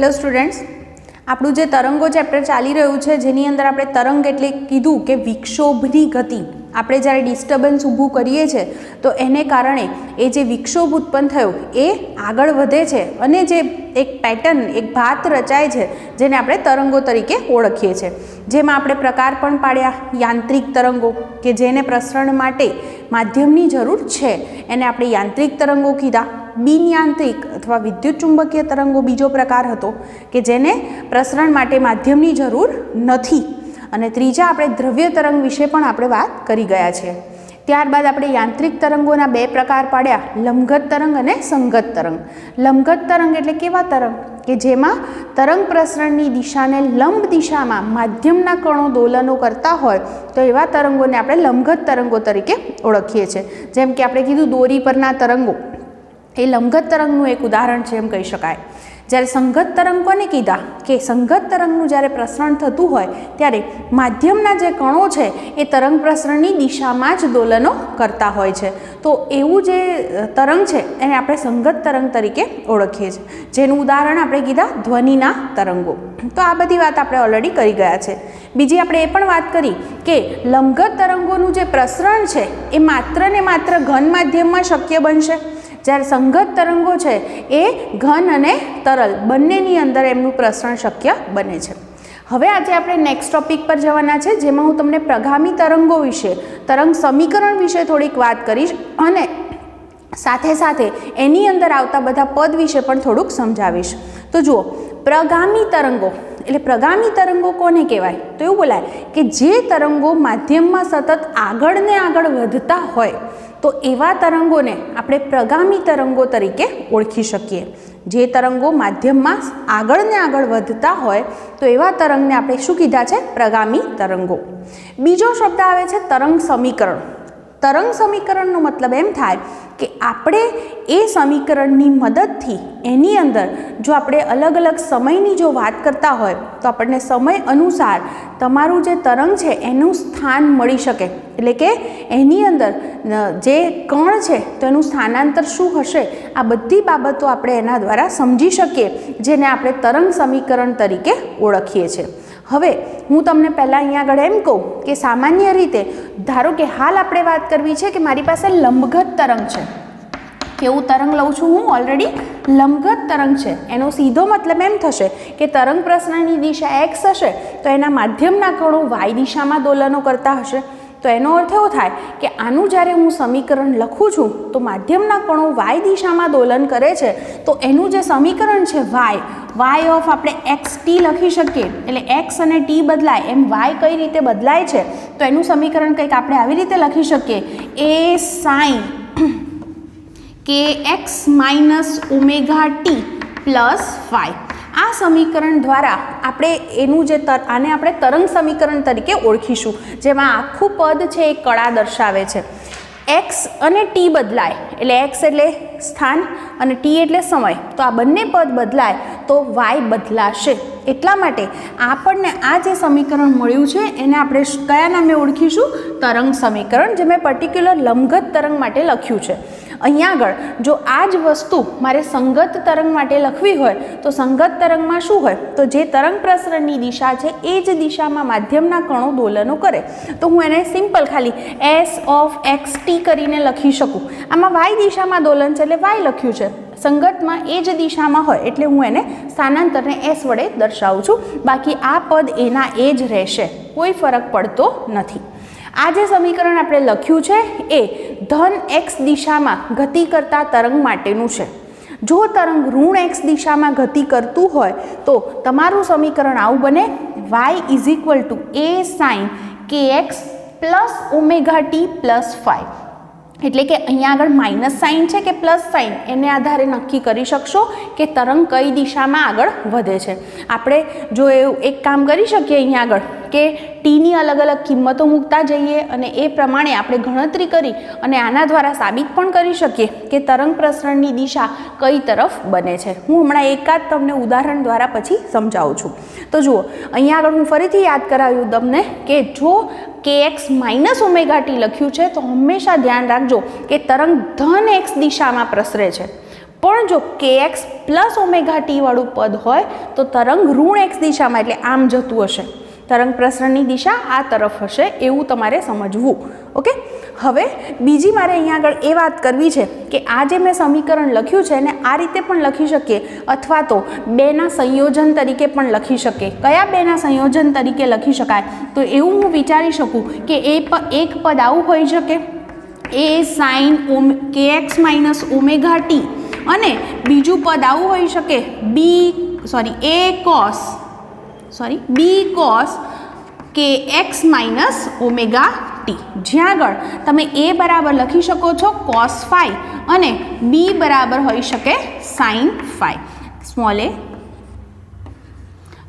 Hello students, આપણું જે તરંગો ચેપ્ટર ચાલી રહ્યું છે જેની અંદર આપણે તરંગ એટલે કીધું કે વિક્ષોભની ગતિ, આપણે જ્યારે ડિસ્ટર્બન્સ ઊભું કરીએ છીએ તો એને કારણે એ જે વિક્ષોભ ઉત્પન્ન થયો એ આગળ વધે છે અને જે એક પેટર્ન, એક ભાત રચાય છે જેને આપણે તરંગો તરીકે ઓળખીએ છીએ. જેમાં આપણે પ્રકાર પણ પાડ્યા. યાંત્રિક તરંગો કે જેને પ્રસરણ માટે માધ્યમની જરૂર છે એને આપણે યાંત્રિક તરંગો કીધા. બિન યાંત્રિક અથવા વિદ્યુત ચુંબકીય તરંગો બીજો પ્રકાર હતો કે જેને પ્રસરણ માટે માધ્યમની જરૂર નથી. અને ત્રીજા આપણે દ્રવ્ય તરંગ વિશે પણ આપણે વાત કરી ગયા છીએ. ત્યારબાદ આપણે યાંત્રિક તરંગોના બે પ્રકાર પાડ્યા, લંબઘત તરંગ અને સંગત તરંગ. લંબઘત તરંગ એટલે કેવા તરંગ કે જેમાં તરંગ પ્રસરણની દિશાને લંબ દિશામાં માધ્યમના કણો દોલનો કરતા હોય તો એવા તરંગોને આપણે લંબઘત તરંગો તરીકે ઓળખીએ છીએ. જેમ કે આપણે કીધું દોરી પરના તરંગો એ લંબઘત તરંગનું એક ઉદાહરણ છે એમ કહી શકાય. જ્યારે સંગત તરંગ કોને કીધા કે સંગત તરંગનું જ્યારે પ્રસરણ થતું હોય ત્યારે માધ્યમના જે કણો છે એ તરંગ પ્રસરણની દિશામાં જ દોલનો કરતા હોય છે. તો એવું જે તરંગ છે એને આપણે સંગત તરંગ તરીકે ઓળખીએ છીએ. જેનું ઉદાહરણ આપણે કીધા ધ્વનિના તરંગો. તો આ બધી વાત આપણે ઓલરેડી કરી ગયા છે. બીજી આપણે એ પણ વાત કરી કે લંબઘત તરંગોનું જે પ્રસરણ છે એ માત્ર ને માત્ર ઘન માધ્યમમાં શક્ય બનશે, જ્યારે સંગત તરંગો છે એ ઘન અને તરલ બંનેની અંદર એમનું પ્રસરણ શક્ય બને છે. હવે આજે આપણે નેક્સ્ટ ટોપિક પર જવાના છે જેમાં હું તમને પ્રગામી તરંગો વિશે, તરંગ સમીકરણ વિશે થોડીક વાત કરીશ અને સાથે સાથે એની અંદર આવતા બધા પદ વિશે પણ થોડુંક સમજાવીશ. તો જુઓ, પ્રગામી તરંગો એટલે પ્રગામી તરંગો કોને કહેવાય? તો એવું બોલાય કે જે તરંગો માધ્યમમાં સતત આગળ ને આગળ વધતા હોય તો એવા તરંગોને આપણે પ્રગામી તરંગો તરીકે ઓળખી શકીએ. જે તરંગો માધ્યમમાં આગળ ને આગળ વધતા હોય તો એવા તરંગને આપણે શું કીધા છે? પ્રગામી તરંગો. બીજો શબ્દ આવે છે તરંગ સમીકરણ. તરંગ સમીકરણનો મતલબ એમ થાય કે આપણે એ સમીકરણની મદદથી એની અંદર જો આપણે અલગ અલગ સમયની જો વાત કરતા હોય તો આપણને સમય અનુસાર તમારું જે તરંગ છે એનું સ્થાન મળી શકે. એટલે કે એની અંદર જે કણ છે તો એનું સ્થાનાંતર શું હશે આ બધી બાબતો આપણે એના દ્વારા સમજી શકીએ, જેને આપણે તરંગ સમીકરણ તરીકે ઓળખીએ છીએ. હવે હું તમને પહેલાં અહીંયા આગળ એમ કહું કે સામાન્ય રીતે ધારો કે હાલ આપણે વાત કરવી છે કે મારી પાસે લંબઘત તરંગ છે. કેવું તરંગ લઉં છું હું? ઓલરેડી લંબઘત તરંગ છે. એનો સીધો મતલબ એમ થશે કે તરંગ પ્રસરણની દિશા x હશે તો એના માધ્યમના કણો y દિશામાં દોલનો કરતા હશે. તો એનો અર્થ એવો થાય કે આનું જ્યારે હું સમીકરણ લખું છું તો માધ્યમના કણો y દિશામાં દોલન કરે છે તો એનું જે સમીકરણ છે y ઓફ આપણે xt લખી શકીએ. એટલે x અને t બદલાય એમ y કઈ રીતે બદલાય છે તો એનું સમીકરણ કંઈક આપણે આવી રીતે લખી શકીએ, a sin kx minus omega t plus phi. આ સમીકરણ દ્વારા આપણે એનું જે આને આપણે તરંગ સમીકરણ તરીકે ઓળખીશું, જેમાં આખું પદ છે એ કળા દર્શાવે છે. x અને t બદલાય એટલે x એટલે સ્થાન અને t એટલે સમય, તો આ બંને પદ બદલાય તો y બદલાશે. એટલા માટે આપણને આ જે સમીકરણ મળ્યું છે એને આપણે કયા નામે ઓળખીશું? તરંગ સમીકરણ, જે મેં પર્ટિક્યુલર લંબઘત તરંગ માટે લખ્યું છે. અહીંયા આગળ જો આ જ વસ્તુ મારે સંગત તરંગ માટે લખવી હોય તો સંગત તરંગમાં શું હોય તો જે તરંગ પ્રસરણની દિશા છે એ જ દિશામાં માધ્યમના કણો દોલનો કરે તો હું એને સિમ્પલ ખાલી s ઓફ xt કરીને લખી શકું. આમાં y દિશામાં દોલન છે એટલે y લખ્યું છે, સંગતમાં એ જ દિશામાં હોય એટલે હું એને સ્થાનાંતરને s વડે દર્શાવું છું. બાકી આ પદ એના એ જ રહેશે, કોઈ ફરક પડતો નથી. આ જે સમીકરણ આપણે લખ્યું છે એ ધન x દિશામાં ગતિ કરતા તરંગ માટેનું છે. જો તરંગ ઋણ x દિશામાં ગતિ કરતું હોય તો તમારું સમીકરણ આવું બને, y is equal to a sin kx plus omega t plus phi. એટલે કે અહીંયા આગળ માઇનસ સાઇન છે કે પ્લસ સાઇન એને આધારે નક્કી કરી શકશો કે તરંગ કઈ દિશામાં આગળ વધે છે. આપણે જો એવું એક કામ કરી શકીએ અહીંયા આગળ કે ટીની અલગ અલગ કિંમતો મૂકતા જઈએ અને એ પ્રમાણે આપણે ગણતરી કરી અને આના દ્વારા સાબિત પણ કરી શકીએ કે તરંગ પ્રસરણની દિશા કઈ તરફ બને છે. હું હમણાં એકાદ તમને ઉદાહરણ દ્વારા પછી સમજાવું છું. તો જુઓ, અહીંયા આગળ હું ફરીથી યાદ કરાવ્યું તમને કે જો kx માઇનસ ઓમેગા ટી લખ્યું છે તો હંમેશા ધ્યાન રાખજો કે તરંગ ધન x દિશામાં પ્રસરે છે. પણ જો kx પ્લસ ઓમેગા ટી વાળું પદ હોય તો તરંગ ઋણ x દિશામાં એટલે આમ જતું હશે, તરંગ પ્રસરણની દિશા આ તરફ હશે એવું તમારે સમજવું. ઓકે, હવે બીજી મારે અહીંયા આગળ એ વાત કરવી છે કે આ જે મેં સમીકરણ લખ્યું છે એને આ રીતે પણ લખી શકીએ અથવા તો બેના સંયોજન તરીકે પણ લખી શકીએ. કયા બેના સંયોજન તરીકે લખી શકાય? તો એવું હું વિચારી શકું કે એક પદ આવું હોઈ શકે, A sine kx minus omega t, અને બીજું પદ આવું હોઈ શકે B cos kx minus omega t, જ્યાં આગળ તમે a બરાબર લખી શકો છો cos phi અને b બરાબર હોઈ શકે sin phi, સ્મોલ a.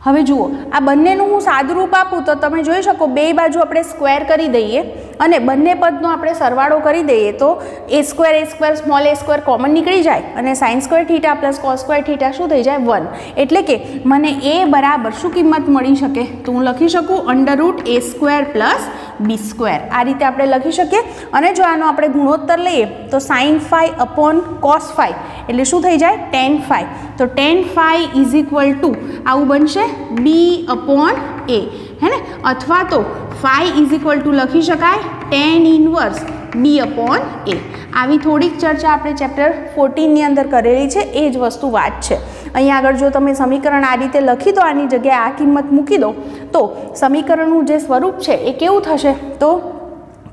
હવે જુઓ, આ બંનેનું હું સાદુરૂપ આપું તો તમે જોઈ શકો બે બાજુ આપણે સ્ક્વેર કરી દઈએ અને બંને પદનો આપણે સરવાળો કરી દઈએ તો a square small a square common નીકળી જાય અને sine square theta plus cos square theta શું થઈ જાય 1. એટલે કે મને a બરાબર શું કિંમત મળી શકે? તો હું લખી શકું √a square plus b square. આ રીતે આપણે લખી શકીએ. અને જો આનો આપણે ગુણોત્તર લઈએ તો sine phi upon cos phi એટલે શું થઈ જાય? tan phi. તો tan phi is equal two આવું બનશે b અપોન a, હે ને? અથવા તો phi ઇઝ ઇક્વલ ટુ લખી શકાય tan inverse b upon a. આવી થોડીક ચર્ચા આપણે ચેપ્ટર 14ની અંદર કરેલી છે, એ જ વસ્તુ વાત છે. અહીંયા આગળ જો તમે સમીકરણ આ રીતે લખી દો, આની જગ્યાએ આ કિંમત મૂકી દો તો સમીકરણનું જે સ્વરૂપ છે એ કેવું થશે? તો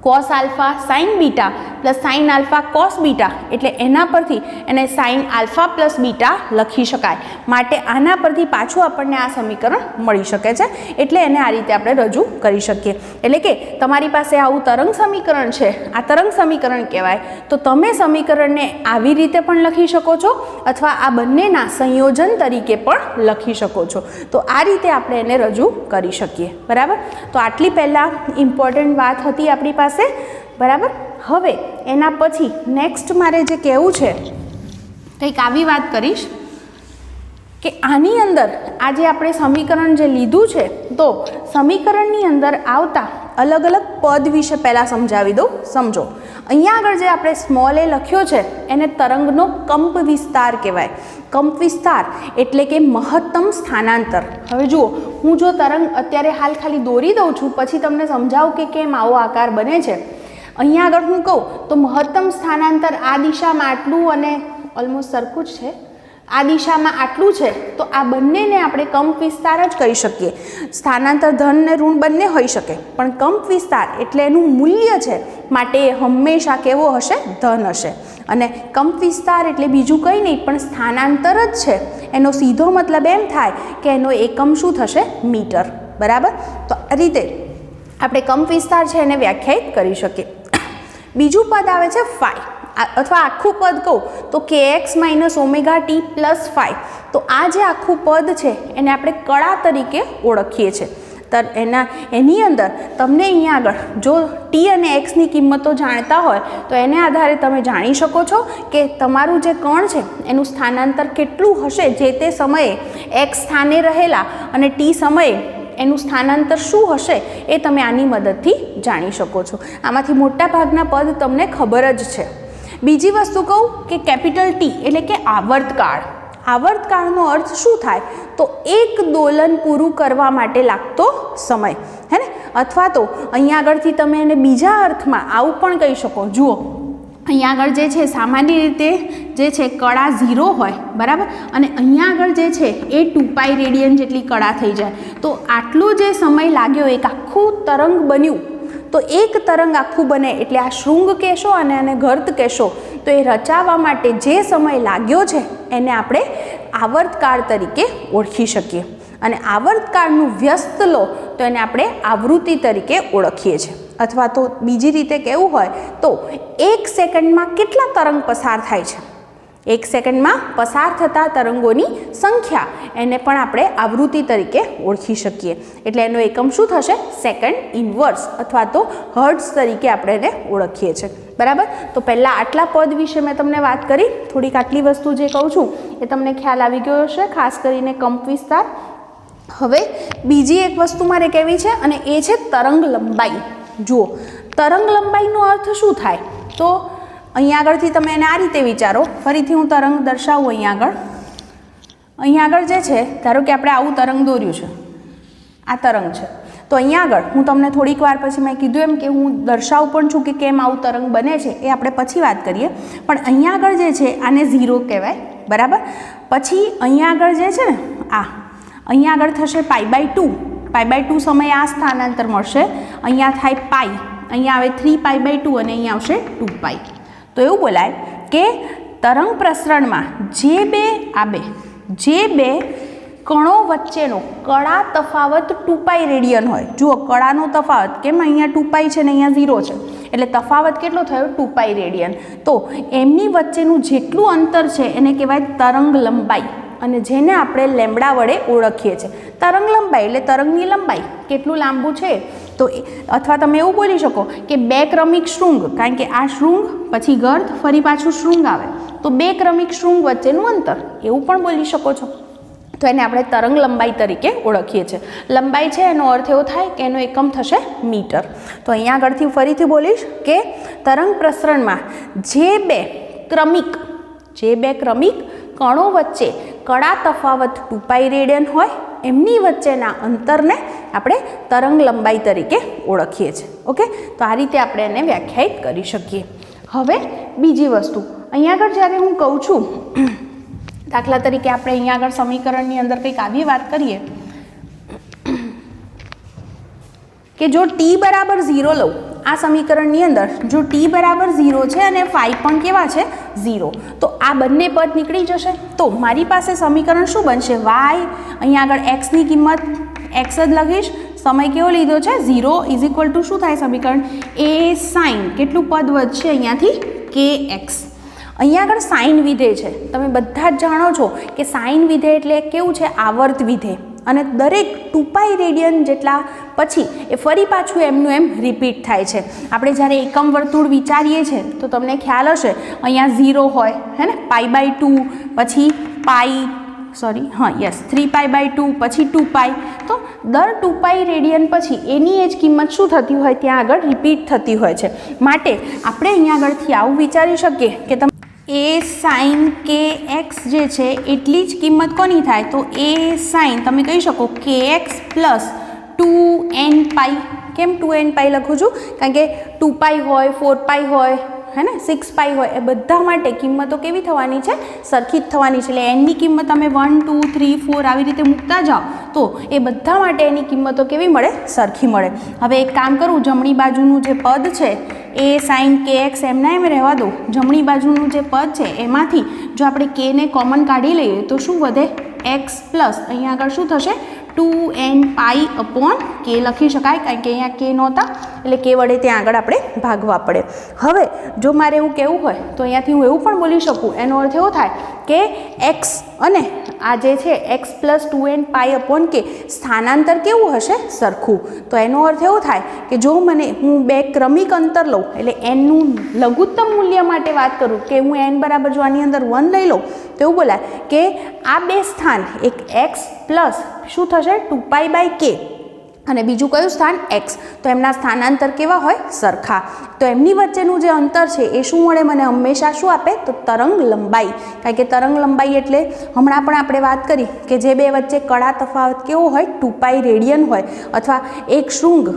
cos alpha sign beta plus sine alpha cos beta, એટલે એના પરથી એને સાઇન આલ્ફા પ્લસ બીટા લખી શકાય. માટે આના પરથી પાછું આપણને આ સમીકરણ મળી શકે છે, એટલે એને આ રીતે આપણે રજૂ કરી શકીએ. એટલે કે તમારી પાસે આવું તરંગ સમીકરણ છે, આ તરંગ સમીકરણ કહેવાય. તો તમે સમીકરણને આવી રીતે પણ લખી શકો છો અથવા આ બંનેના સંયોજન તરીકે પણ લખી શકો છો. તો આ રીતે આપણે એને રજૂ કરી શકીએ. બરાબર? તો આટલી પહેલાં ઇમ્પોર્ટન્ટ વાત હતી આપણી પાસે. બરાબર? હવે એના પછી નેક્સ્ટ મારે જે કહેવું છે કંઈક આવી વાત કરીશ કે આની અંદર આજે આપણે સમીકરણ જે લીધું છે તો સમીકરણની અંદર આવતા અલગ અલગ પદ વિશે પહેલાં સમજાવી દઉં. સમજો, અહીંયા આગળ જે આપણે સ્મોલ a લખ્યો છે એને તરંગનો કંપ વિસ્તાર કહેવાય. કંપ વિસ્તાર એટલે કે મહત્તમ સ્થાનાંતર. હવે જુઓ, હું જો તરંગ અત્યારે હાલ ખાલી દોરી દઉં છું, પછી તમને સમજાવું કે કેમ આવો આકાર બને છે. અહીંયા આગળ હું કહું તો મહત્તમ સ્થાનાંતર આ દિશામાં આટલું અને ઓલમોસ્ટ સરખું જ છે, આ દિશામાં આટલું છે, તો આ બંનેને આપણે કંપ વિસ્તાર જ કહી શકીએ. સ્થાનાંતર ધન ને ઋણ બંને હોઈ શકે, પણ કંપ વિસ્તાર એટલે એનું મૂલ્ય છે માટે એ હંમેશા કેવો હશે? ધન હશે. અને કંપ વિસ્તાર એટલે બીજું કંઈ નહીં પણ સ્થાનાંતર જ છે. એનો સીધો મતલબ એમ થાય કે એનો એકમ શું થશે? મીટર. બરાબર? તો આ રીતે આપણે કંપ વિસ્તાર છે એને વ્યાખ્યાયિત કરી શકીએ. બીજું પદ આવે છે phi, અથવા આખું પદ કહું તો kx minus omega T plus phi. તો આ જે આખું પદ છે એને આપણે કળા તરીકે ઓળખીએ છીએ. એની અંદર તમને અહીંયા આગળ જો ટી અને એક્સની કિંમતો જાણતા હોય તો એને આધારે તમે જાણી શકો છો કે તમારું જે કણ છે એનું સ્થાનાંતર કેટલું હશે જે તે સમયે એક્સ સ્થાને રહેલા, અને ટી સમયે એનું સ્થાનાંતર શું હશે એ તમે આની મદદથી જાણી શકો છો. આમાંથી મોટા ભાગના પદ તમને ખબર જ છે. બીજી વસ્તુ કહું કે કેપિટલ ટી એટલે કે આવર્તકાળ. આવર્તકાળનો અર્થ શું થાય? તો એક દોલન પૂરું કરવા માટે લાગતો સમય, હે ને? અથવા તો અહીંયા આગળથી તમે એને બીજા અર્થમાં આવું પણ કહી શકો. જુઓ, અહીંયા આગળ જે છે સામાન્ય રીતે જે છે કળા 0 હોય, બરાબર, અને અહીંયા આગળ જે છે એ 2π રેડિયન જેટલી કળા થઈ જાય. તો આટલો જે સમય લાગ્યો, એક આખું તરંગ બન્યું, તો એક તરંગ આખું બને એટલે આ શૃંગ કહેશો અને આને ગર્ત કહેશો. તો એ રચાવવા માટે જે સમય લાગ્યો છે એને આપણે આવર્તકાળ તરીકે ઓળખી શકીએ. અને આવર્તકાળનું વ્યસ્ત લો તો એને આપણે આવૃત્તિ તરીકે ઓળખીએ છીએ. અથવા તો બીજી રીતે કહેવું હોય તો 1 સેકન્ડમાં કેટલા તરંગ પસાર થાય છે? 1 સેકન્ડમાં પસાર થતા તરંગોની સંખ્યા, એને પણ આપણે આવૃત્તિ તરીકે ઓળખી શકીએ. એટલે એનો એકમ શું થશે? સેકન્ડ ઇનવર્સ અથવા તો હર્ટ્ઝ તરીકે આપણે એને ઓળખીએ છીએ. બરાબર? તો પહેલાં આટલા પદ વિશે મેં તમને વાત કરી. થોડીક આટલી વસ્તુ જે કહું છું એ તમને ખ્યાલ આવી ગયો હશે, ખાસ કરીને કંપ વિસ્તાર. હવે બીજી એક વસ્તુ મારે કહેવી છે અને એ છે તરંગ લંબાઈ. જુઓ, તરંગ લંબાઈનો અર્થ શું થાય? તો અહીંયા આગળથી તમે એને આ રીતે વિચારો. ફરીથી હું તરંગ દર્શાવું. અહીંયા આગળ જે છે, ધારો કે આપણે આવું તરંગ દોર્યું છે, આ તરંગ છે. તો અહીંયા આગળ હું તમને થોડીક વાર પછી મેં કીધું એમ કે હું દર્શાવું પણ છું કે કેમ આવું તરંગ બને છે, એ આપણે પછી વાત કરીએ. પણ અહીંયા આગળ જે છે આને 0 કહેવાય, બરાબર. પછી અહીંયા આગળ જે છે ને અહીંયા આગળ થશે π/2. π/2 સમયે આ સ્થાનાંતર મળશે. અહીંયા થાય પાઈ, અહીંયા આવે 3π/2 અને અહીંયા આવશે 2π. તો એવું બોલાય કે તરંગ પ્રસરણમાં જે બે કણો વચ્ચેનો કળા તફાવત 2π રેડિયન હોય. જુઓ કળાનો તફાવત, કેમ અહીંયા 2π છે ને અહીંયા 0 છે, એટલે તફાવત કેટલો થયો? 2π રેડિયન. તો એમની વચ્ચેનું જેટલું અંતર છે એને કહેવાય તરંગ લંબાઈ, અને જેને આપણે લેમ્બડા વડે ઓળખીએ છીએ. તરંગ લંબાઈ એટલે તરંગની લંબાઈ કેટલું લાંબુ છે. તો અથવા તમે એવું બોલી શકો કે 2 ક્રમિક શૃંગ, કારણ કે આ શૃંગ પછી ગર્ત ફરી પાછું શૃંગ આવે, તો 2 ક્રમિક શૃંગ વચ્ચેનું અંતર, એવું પણ બોલી શકો છો. તો એને આપણે તરંગ લંબાઈ તરીકે ઓળખીએ છીએ. લંબાઈ છે એનો અર્થ એવો થાય કે એનો એકમ થશે મીટર. તો અહીંયા આગળથી ફરીથી બોલીશ કે તરંગ પ્રસરણમાં જે બે ક્રમિક કણો વચ્ચે કળા તફાવત 2π રેડિયન હોય, એમની વચ્ચેના અંતરને આપણે તરંગ લંબાઈ તરીકે ઓળખીએ છીએ. ઓકે, તો આ રીતે આપણે એને વ્યાખ્યાયિત કરી શકીએ. હવે બીજી વસ્તુ, અહીંયા આગળ જ્યારે હું કહું છું, દાખલા તરીકે આપણે અહીંયા આગળ સમીકરણની અંદર કંઈક આવી વાત કરીએ કે જો t બરાબર 0 લઉં, આ સમીકરણની અંદર જો t બરાબર 0 છે અને phi પણ કેવા છે 0, તો આ બંને પદ નીકળી જશે. તો મારી પાસે સમીકરણ શું બનશે? y, અહીંયા આગળ x ની કિંમત x જ લખીશ, સમય કેવો લીધો છે 0, ઇઝ ઇક્વલ ટુ શું થાય સમીકરણ? a sin, કેટલું પદ વધશે અહીંયાથી? kx. અહીંયા આગળ સાઇન વિધેય છે, તમે બધા જ જાણો છો કે સાઇન વિધેય એટલે કેવું છે? આવર્ત વિધેય. અને દરેક 2π રેડિયન જેટલા પછી એ ફરી પાછું એમનું એમ રિપીટ થાય છે. આપણે જ્યારે એકમ વર્તુળ વિચારીએ છીએ તો તમને ખ્યાલ હશે, અહીંયા 0 હોય, હે ને, π/2, પછી 3π/2, પછી 2π. તો દર 2π રેડિયન પછી એની એ જ કિંમત શું થતી હોય? ત્યાં આગળ રિપીટ થતી હોય છે. માટે આપણે અહીંયા આગળથી આવું વિચારી શકીએ કે તમે a sin kx જે છે એટલી જ કિંમત કોની થાય? તો a sin, તમે કહી શકો kx પ્લસ 2nπ. કેમ 2nπ લખું છું? કારણ કે 2π હોય, 4π હોય, હે ને, 6π હોય, એ બધા માટે કિંમતો કેવી થવાની છે? સરખી જ થવાની છે. એટલે એની કિંમત તમે 1, 2, 3, 4 આવી રીતે મૂકતા જાઓ તો એ બધા માટે એની કિંમતો કેવી મળે? સરખી મળે. હવે એક કામ કરું, જમણી બાજુનું જે પદ છે a sin kx એમના એમ રહેવા દો. જમણી બાજુનું જે પદ છે એમાંથી જો આપણે k ને કોમન કાઢી લઈએ તો શું વધે? x પ્લસ અહીંયા આગળ શું થશે? 2nπ/k લખી શકાય, કારણ કે અહીંયા k નહોતા એટલે k વડે ત્યાં આગળ આપણે ભાગવા પડે. હવે જો મારે એવું કહેવું હોય તો અહીંયાથી હું એવું પણ બોલી શકું, એનો અર્થ એવો થાય કે x અને આ જે છે x પ્લસ 2nπ/k સ્થાનાંતર કેવું હશે? સરખું. તો એનો અર્થ એવો થાય કે જો હું 2 ક્રમિક અંતર લઉં, એટલે n-નું લઘુત્તમ મૂલ્ય માટે વાત કરું કે હું n બરાબર જો આની અંદર 1 લઈ લઉં તો એવું બોલાય કે આ બે સ્થાન, એક x પ્લસ શું થશે? 2π/k અને બીજું કયું સ્થાન? x. તો એમના સ્થાનાંતર કેવા હોય? સરખા. તો એમની વચ્ચેનું જે અંતર છે એ શું મળે મને? હંમેશા શું આપે? તો તરંગ લંબાઈ. કારણ કે તરંગ લંબાઈ એટલે હમણાં પણ આપણે વાત કરી કે જે બે વચ્ચે કળા તફાવત કેવો હોય? 2π રેડિયન હોય, અથવા એક શૃંગ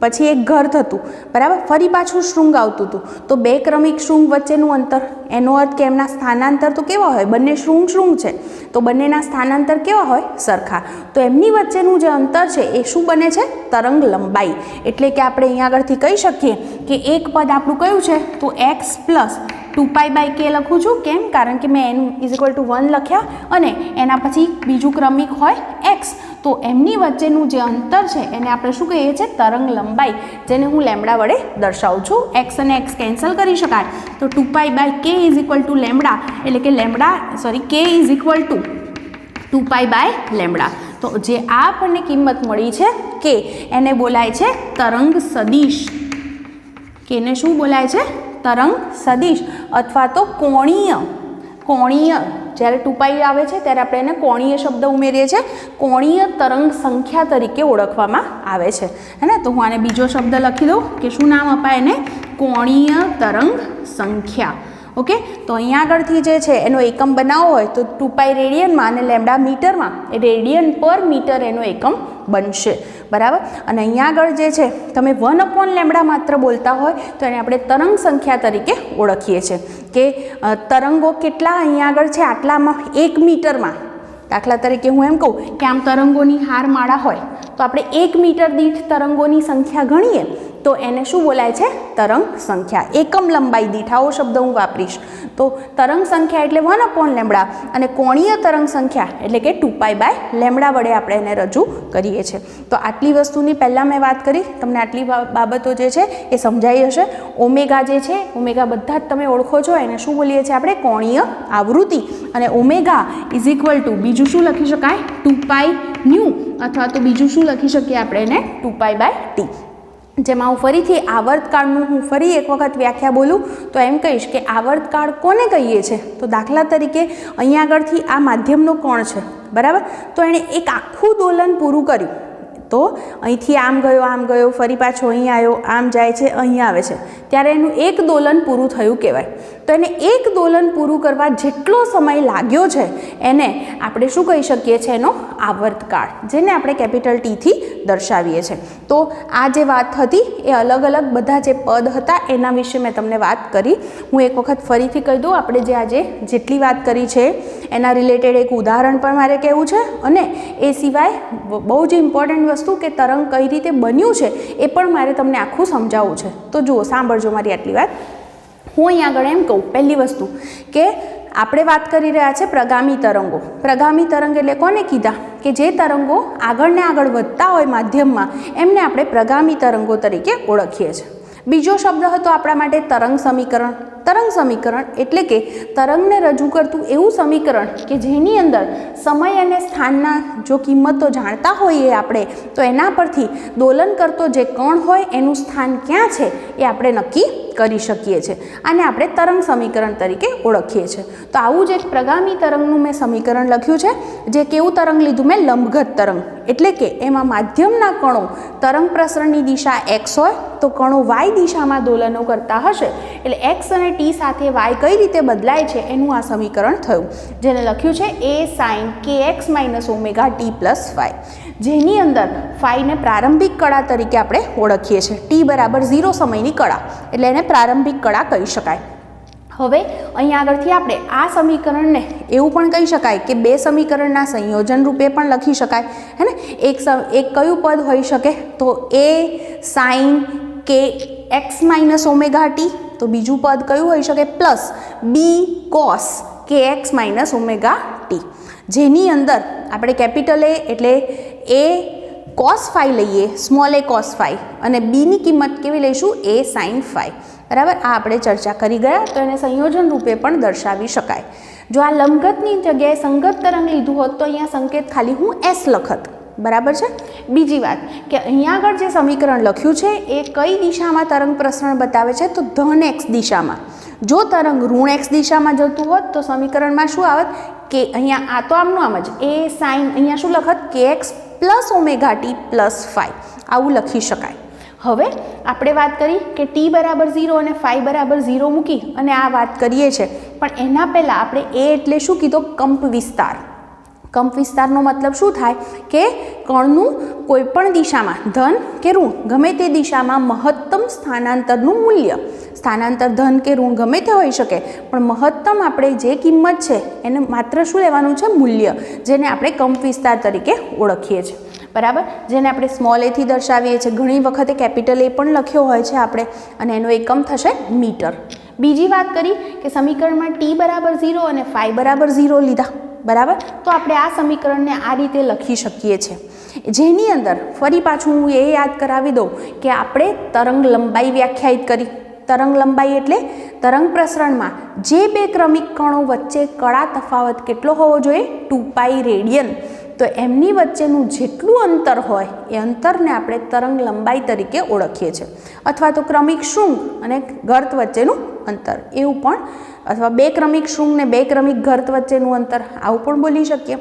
પછી એક ઘર્ત હતું, બરાબર, ફરી પાછું શૃંગ આવતું હતું. તો 2 ક્રમિક શૃંગ વચ્ચેનું અંતર, એનો અર્થ કે એમના સ્થાનાંતર તો કેવા હોય? બંને શૃંગ છે તો બંનેના સ્થાનાંતર કેવા હોય? સરખા. તો એમની વચ્ચેનું જે અંતર છે એ શું બને છે? તરંગ લંબાઈ. એટલે કે આપણે અહીંયા આગળથી કહી શકીએ કે એક પદ આપણું કયું છે? તો x પ્લસ 2π/k લખું છું. કેમ? કારણ કે મેં n = 1 લખ્યા અને એના પછી બીજું ક્રમિક હોય x. તો એમની વચ્ચેનું જે અંતર છે એને આપણે શું કહીએ છીએ? તરંગ લંબાઈ, જેને હું લેમ્બડા વડે દર્શાવું છું. x અને x કેન્સલ કરી શકાય તો 2π/k = લેમ્બડા, એટલે કે k = 2π/λ. તો જે આ આપણને કિંમત મળી છે k, એને બોલાય છે તરંગ સદિશ. કેને શું બોલાય છે? તરંગ સદિશ અથવા તો કોણીય જ્યારે 2π આવે છે ત્યારે આપણે એને કોણીય શબ્દ ઉમેરીએ છીએ, કોણીય તરંગ સંખ્યા તરીકે ઓળખવામાં આવે છે, હે ને. તો હું આને બીજો શબ્દ લખી દઉં કે શું નામ અપાય એને? કોણીય તરંગ સંખ્યા. ઓકે, તો અહીંયા આગળથી જે છે એનો એકમ બનાવવો હોય તો 2π રેડિયનમાં અને લેમ્ડા મીટરમાં, એ રેડિયન પર મીટર એનો એકમ બનશે, બરાબર. અને અહીંયા આગળ જે છે તમે 1/λ માત્ર બોલતા હોય તો એને આપણે તરંગ સંખ્યા તરીકે ઓળખીએ છીએ કે તરંગો કેટલા અહીંયા આગળ છે આટલામાં 1 મીટરમાં. દાખલા તરીકે હું એમ કહું કે આમ તરંગોની હારમાળા હોય તો આપણે 1 મીટર દીઠ તરંગોની સંખ્યા ગણીએ તો એને શું બોલાય છે? તરંગ સંખ્યા. એકમ લંબાઈ દીઠ આવો શબ્દ હું વાપરીશ. તો તરંગ સંખ્યા એટલે 1/λ અને કોણીય તરંગ સંખ્યા એટલે કે 2π/λ વડે આપણે એને રજૂ કરીએ છીએ. તો આટલી વસ્તુની પહેલાં મેં વાત કરી, તમને આટલી બાબતો જે છે એ સમજાઈ હશે. ઓમેગા જે છે, ઓમેગા બધા જ તમે ઓળખો છો, એને શું બોલીએ છીએ આપણે? કોણીય આવૃત્તિ. અને ઓમેગા ઇઝ ઇક્વલ ટુ બીજું શું લખી શકાય? 2πν, અથવા તો બીજું શું લખી શકીએ આપણે એને? 2π/t. જેમાં હું ફરીથી આવર્તકાળનું હું ફરી એક વખત વ્યાખ્યા બોલું તો એમ કહીશ કે આવર્તકાળ કોને કહીએ છીએ? તો દાખલા તરીકે અહીંયા આગળથી આ માધ્યમનો કોણ છે, બરાબર. તો એણે એક આખું દોલન પૂરું કર્યું, તો અહીંથી આમ ગયો, ફરી પાછો અહીં આવ્યો, આમ જાય છે, અહીં આવે છે, ત્યારે એનું એક દોલન પૂરું થયું કહેવાય. તો એને એક દોલન પૂરું કરવા જેટલો સમય લાગ્યો છે એને આપણે શું કહી શકીએ છીએ? એનો આવર્તકાળ, જેને આપણે કેપિટલ T થી દર્શાવીએ છીએ. તો આ જે વાત હતી એ અલગ અલગ બધા જે પદ હતા એના વિશે મેં તમને વાત કરી. હું એક વખત ફરીથી કહી દઉં, આપણે જે આજે જેટલી વાત કરી છે એના રિલેટેડ એક ઉદાહરણ પણ મારે કહેવું છે, અને એ સિવાય બહુ જ ઇમ્પોર્ટન્ટ વસ્તુ કે તરંગ કઈ રીતે બન્યું છે એ પણ મારે તમને આખું સમજાવવું છે. તો જુઓ, સાંભળજો મારી આટલી વાત. હું અહીંયા આગળ એમ કહું, પહેલી વસ્તુ કે આપણે વાત કરી રહ્યા છે પ્રગામી તરંગો. પ્રગામી તરંગ એટલે કોને કીધા? કે જે તરંગો આગળ ને આગળ વધતા હોય માધ્યમમાં એમને આપણે પ્રગામી તરંગો તરીકે ઓળખીએ છીએ. બીજો શબ્દ હતો આપણા માટે તરંગ સમીકરણ. તરંગ સમીકરણ એટલે કે તરંગને રજૂ કરતું એવું સમીકરણ કે જેની અંદર સમય અને સ્થાનના જો કિંમતો જાણતા હોઈએ આપણે, તો એના પરથી દોલન કરતો જે કણ હોય એનું સ્થાન ક્યાં છે એ આપણે નક્કી કરી શકીએ છીએ. આને આપણે તરંગ સમીકરણ તરીકે ઓળખીએ છીએ. તો આવું જ એક પ્રગામી તરંગનું મેં સમીકરણ લખ્યું છે. જે કેવું તરંગ લીધું મેં? લંબઘત તરંગ. એટલે કે એમાં માધ્યમના કણો તરંગ પ્રસરણની દિશા x હોય તો કણો y દિશામાં દોલનો કરતા હશે, એટલે x અને t સાથે y કઈ રીતે બદલાય છે એનું આ સમીકરણ થયું, જેને લખ્યું છે a sin kx - omega t + phi, જેની અંદર phi ને પ્રારંભિક કળા તરીકે આપણે ઓળખીએ છીએ. t = 0 સમયની કળા, એટલે એને પ્રારંભિક કળા કહી શકાય. હવે અહીં આગળથી આપણે આ સમીકરણને એવું પણ કહી શકાય કે બે સમીકરણના સંયોજન રૂપે પણ લખી શકાય, હે ને. એક કયું પદ હોઈ શકે? તો a sin kx - omega t. તો બીજું પદ કયું હોઈ શકે? Plus b cos kx - omega t, જેની અંદર આપણે કેપિટલ A એટલે a cos phi લઈએ, સ્મોલ a cos phi, અને b ની કિંમત કેવી લઈશું? a sin phi, બરાબર. આ આપણે ચર્ચા કરી ગયા. તો એને સંયોજન રૂપે પણ દર્શાવી શકાય. જો આ લંબઘતની જગ્યાએ સંગત તરંગ લીધું હોત તો અહીંયા સંકેત ખાલી હું s લખત, બરાબર છે. બીજી વાત કે અહીંયા આગળ જે સમીકરણ લખ્યું છે એ કઈ દિશામાં તરંગ પ્રસરણ બતાવે છે? તો ધન x દિશામાં. જો તરંગ ઋણ x દિશામાં જતું હોત તો સમીકરણમાં શું આવત? કે અહીંયા આ તો આમનું આમ જ a sin, અહીંયા શું લખત? kx + omega t + phi, આવું લખી શકાય. હવે આપણે વાત કરી કે t = 0 અને phi = 0 મૂકી અને આ વાત કરીએ છીએ, પણ એના પહેલાં આપણે a એટલે શું કીધો? કંપ વિસ્તાર. કંપ વિસ્તારનો મતલબ શું થાય? કે કણનું કોઈ પણ દિશામાં, ધન કે ઋણ ગમે તે દિશામાં મહત્તમ સ્થાનાંતરનું મૂલ્ય, સ્થાનાંતર ધન કે ઋણ ગમે તે હોઈ શકે, પણ મહત્તમ આપણે જે કિંમત છે એને માત્ર શું લેવાનું છે? મૂલ્ય, જેને આપણે કંપ વિસ્તાર તરીકે ઓળખીએ છીએ, બરાબર. જેને આપણે સ્મોલ a થી દર્શાવીએ છીએ. ઘણી વખતે કેપિટલ A પણ લખ્યો હોય છે આપણે, અને એનો એકમ થશે મીટર. બીજી વાત કરી કે સમીકરણમાં t = 0 અને phi = 0 લીધા, બરાબર. તો આપણે આ સમીકરણને આ રીતે લખી શકીએ છીએ, જેની અંદર ફરી પાછું હું એ યાદ કરાવી દઉં કે આપણે તરંગ લંબાઈ વ્યાખ્યાયિત કરી. તરંગ લંબાઈ એટલે તરંગ પ્રસરણમાં જે બે ક્રમિક કણો વચ્ચે કળા તફાવત કેટલો હોવો જોઈએ? 2π રેડિયન. તો એમની વચ્ચેનું જેટલું અંતર હોય એ અંતરને આપણે તરંગ લંબાઈ તરીકે ઓળખીએ છીએ, અથવા તો ક્રમિક શૃંગ અને ગર્ત વચ્ચેનું અંતર એવું પણ, અથવા બે ક્રમિક શૃંગ ને બે ક્રમિક ઘર્ત વચ્ચેનું અંતર આવું પણ બોલી શકીએ.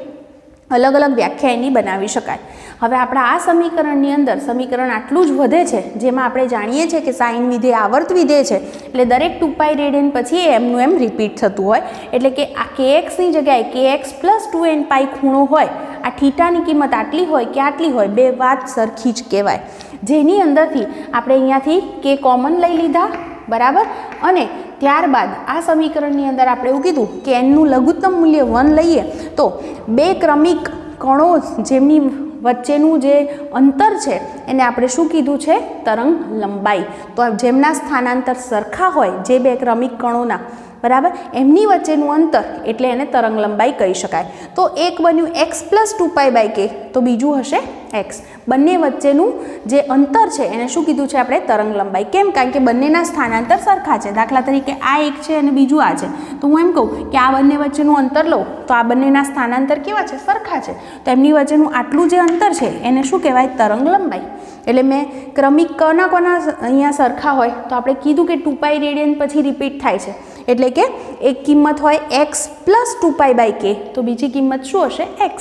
અલગ અલગ વ્યાખ્યા એની બનાવી શકાય. હવે આપણા આ સમીકરણની અંદર સમીકરણ આટલું જ વધે છે, જેમાં આપણે જાણીએ છીએ કે સાઇન વિધેય આવર્ત વિધેય છે, એટલે દરેક 2π રેડિયન પછી એમનું એમ રિપીટ થતું હોય, એટલે કે આ kxની જગ્યાએ kx + 2nπ ખૂણો હોય, આ થીટાની કિંમત આટલી હોય કે આટલી હોય, બે વાત સરખી જ કહેવાય. જેની અંદરથી આપણે અહીંયાથી k કોમન લઈ લીધા, બરાબર, અને ત્યારબાદ આ સમીકરણની અંદર આપણે એવું કીધું કે એનનું લઘુત્તમ મૂલ્ય 1 લઈએ તો બે ક્રમિક કણો જેમની વચ્ચેનું જે અંતર છે એને આપણે શું કીધું છે? તરંગ લંબાઈ. તો જેમના સ્થાનાંતર સરખા હોય, જે બે ક્રમિક કણોના, બરાબર, એમની વચ્ચેનું અંતર એટલે એને તરંગ લંબાઈ કહી શકાય. તો એક બન્યું x + 2π/k, તો બીજું હશે x. બંને વચ્ચેનું જે અંતર છે એને શું કીધું છે આપણે? તરંગ લંબાઈ. કેમ? કારણ કે બંનેના સ્થાનાંતર સરખા છે. દાખલા તરીકે આ એક છે અને બીજું આ છે, તો હું એમ કહું કે આ બંને વચ્ચેનું અંતર લઉં તો આ બંનેના સ્થાનાંતર કેવા છે? સરખા છે. તો એમની વચ્ચેનું આટલું જે અંતર છે એને શું કહેવાય? તરંગ લંબાઈ. એટલે મેં ક્રમિક કોના અહીંયા સરખા હોય તો આપણે કીધું કે 2π રેડિયન પછી રિપીટ થાય છે, એટલે કે એક કિંમત હોય x + 2π/k, તો બીજી કિંમત શું હશે? x,